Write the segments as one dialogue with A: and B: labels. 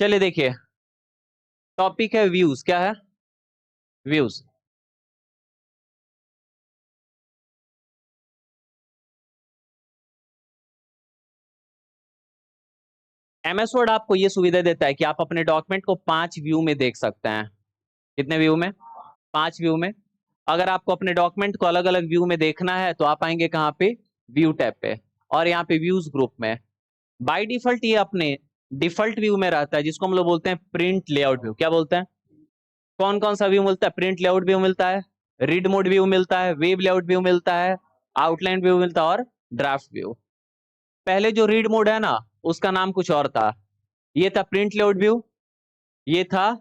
A: चलिए देखिए, टॉपिक है व्यूज। क्या है? व्यूज। एमएस वर्ड आपको ये सुविधा देता है कि आप अपने डॉक्यूमेंट को 5 व्यू में देख सकते हैं। कितने व्यू में? 5 व्यू में। अगर आपको अपने डॉक्यूमेंट को अलग अलग व्यू में देखना है तो आप आएंगे कहाँ पे? व्यू टैब पे, और यहाँ पे व्यूज ग्रुप में। बाय डिफॉल्ट ये अपने डिफॉल्ट व्यू में रहता है, जिसको हम लोग बोलते हैं प्रिंट लेआउट व्यू। क्या बोलते हैं? कौन कौन सा व्यू मिलता है? प्रिंट लेआउट व्यू मिलता है, रीड मोड व्यू मिलता है, वेब लेआउट व्यू मिलता है, आउटलाइन व्यू मिलता है, और ड्राफ्ट व्यू। पहले जो रीड मोड है ना, उसका नाम कुछ और था। ये था प्रिंट लेआउट व्यू, ये था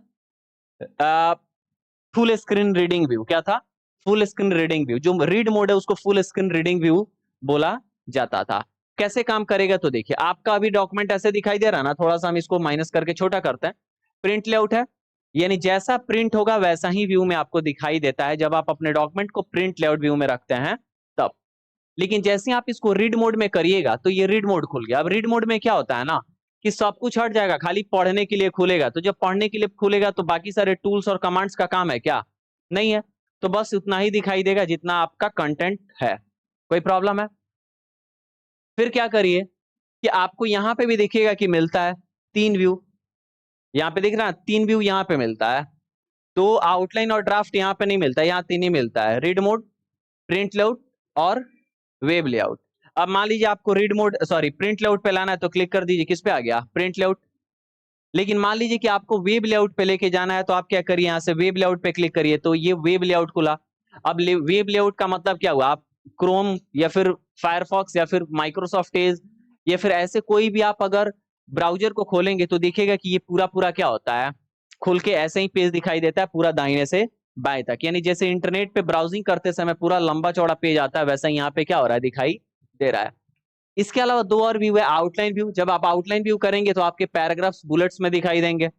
A: फुल स्क्रीन रीडिंग व्यू। क्या था? Full screen reading view. जो रीड मोड है उसको फुल स्क्रीन रीडिंग व्यू बोला जाता था। कैसे काम करेगा तो देखिए, आपका अभी डॉक्यूमेंट ऐसे दिखाई दे रहा ना, थोड़ा सा हम इसको माइनस करके छोटा करते हैं। प्रिंट लेआउट है, यानी जैसा प्रिंट होगा वैसा ही व्यू में आपको दिखाई देता है जब आप अपने डॉक्यूमेंट को प्रिंट लेआउट व्यू में रखते हैं तब। लेकिन जैसे आप इसको रीड मोड में करिएगा तो ये रीड मोड खुल गया। अब रीड मोड में क्या होता है ना, कि सब कुछ हट जाएगा, खाली पढ़ने के लिए खुलेगा। तो जब पढ़ने के लिए खुलेगा तो बाकी सारे टूल्स और कमांड्स का काम है क्या? नहीं है। तो बस उतना ही दिखाई देगा जितना आपका कंटेंट है। कोई प्रॉब्लम है? फिर क्या करिए कि आपको यहां पे भी देखिएगा कि मिलता है 3 व्यू। यहाँ पे दिख रहा है 3 व्यू, यहाँ पे मिलता है। तो आउटलाइन और ड्राफ्ट यहाँ पे नहीं मिलता, यहाँ 3 ही मिलता है, रीड मोड, प्रिंट लेआउट और वेब लेआउट। अब मान लीजिए आपको read mode sorry print layout पे लाना है तो क्लिक कर दीजिए, किस पे आ गया? Print layout. लेकिन मान लीजिए कि आपको वेब लेआउट पे लेके जाना है तो आप क्या करिए, यहाँ से वेब लेआउट पे क्लिक करिए, तो ये वेब लेआउट खुला। अब वेब लेआउट का मतलब क्या हुआ? आप क्रोम या फिर फायरफॉक्स या फिर माइक्रोसॉफ्ट एज या फिर ऐसे कोई भी आप अगर ब्राउजर को खोलेंगे तो दिखेगा कि ये पूरा पूरा क्या होता है, खुल के ऐसे ही पेज दिखाई देता है, पूरा दाहिने से बाएं तक। यानी जैसे इंटरनेट पे ब्राउजिंग करते समय पूरा लंबा चौड़ा पेज आता है, वैसा यहाँ पे क्या हो रहा है, दिखाई दे रहा है। इसके अलावा 2 और व्यू है। आउटलाइन व्यू, जब आप आउटलाइन व्यू करेंगे तो आपके पैराग्राफ्स बुलेट्स में दिखाई देंगे।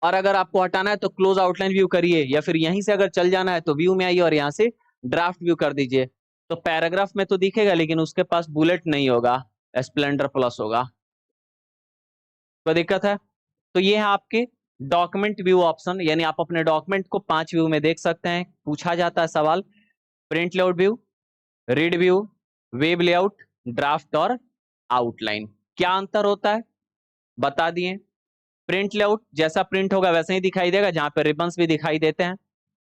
A: और अगर आपको हटाना है तो क्लोज आउटलाइन व्यू करिए, या फिर यहीं से अगर चल जाना है तो व्यू में आइए और यहाँ से ड्राफ्ट व्यू कर दीजिए। तो पैराग्राफ में तो दिखेगा लेकिन उसके पास बुलेट नहीं होगा, स्प्लेंडर प्लस होगा। कोई दिक्कत है? तो ये है आपके डॉक्यूमेंट व्यू ऑप्शन, यानी आप अपने डॉक्यूमेंट को 5 व्यू में देख सकते हैं। पूछा जाता है सवाल, print layout view, read view, web layout, draft और आउटलाइन। क्या अंतर होता है बता दिए। प्रिंट लेआउट जैसा प्रिंट होगा वैसे ही दिखाई देगा, जहां पे रिबन्स भी दिखाई देते हैं।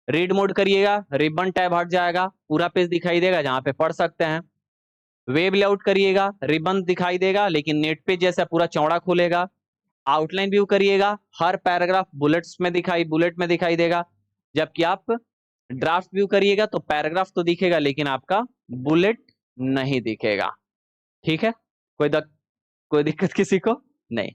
A: रीड मोड करिएगा, रिबन टैब हट जाएगा, पूरा पेज दिखाई देगा जहां पे पढ़ सकते हैं। वेब लेआउट करिएगा, रिबन दिखाई देगा लेकिन नेट पेज जैसा पूरा चौड़ा खुलेगा। आउटलाइन व्यू करिएगा, हर पैराग्राफ बुलेट में दिखाई देगा। जबकि आप ड्राफ्ट व्यू करिएगा तो पैराग्राफ तो दिखेगा लेकिन आपका बुलेट नहीं दिखेगा। ठीक है? कोई कोई दिक्कत किसी को? नहीं।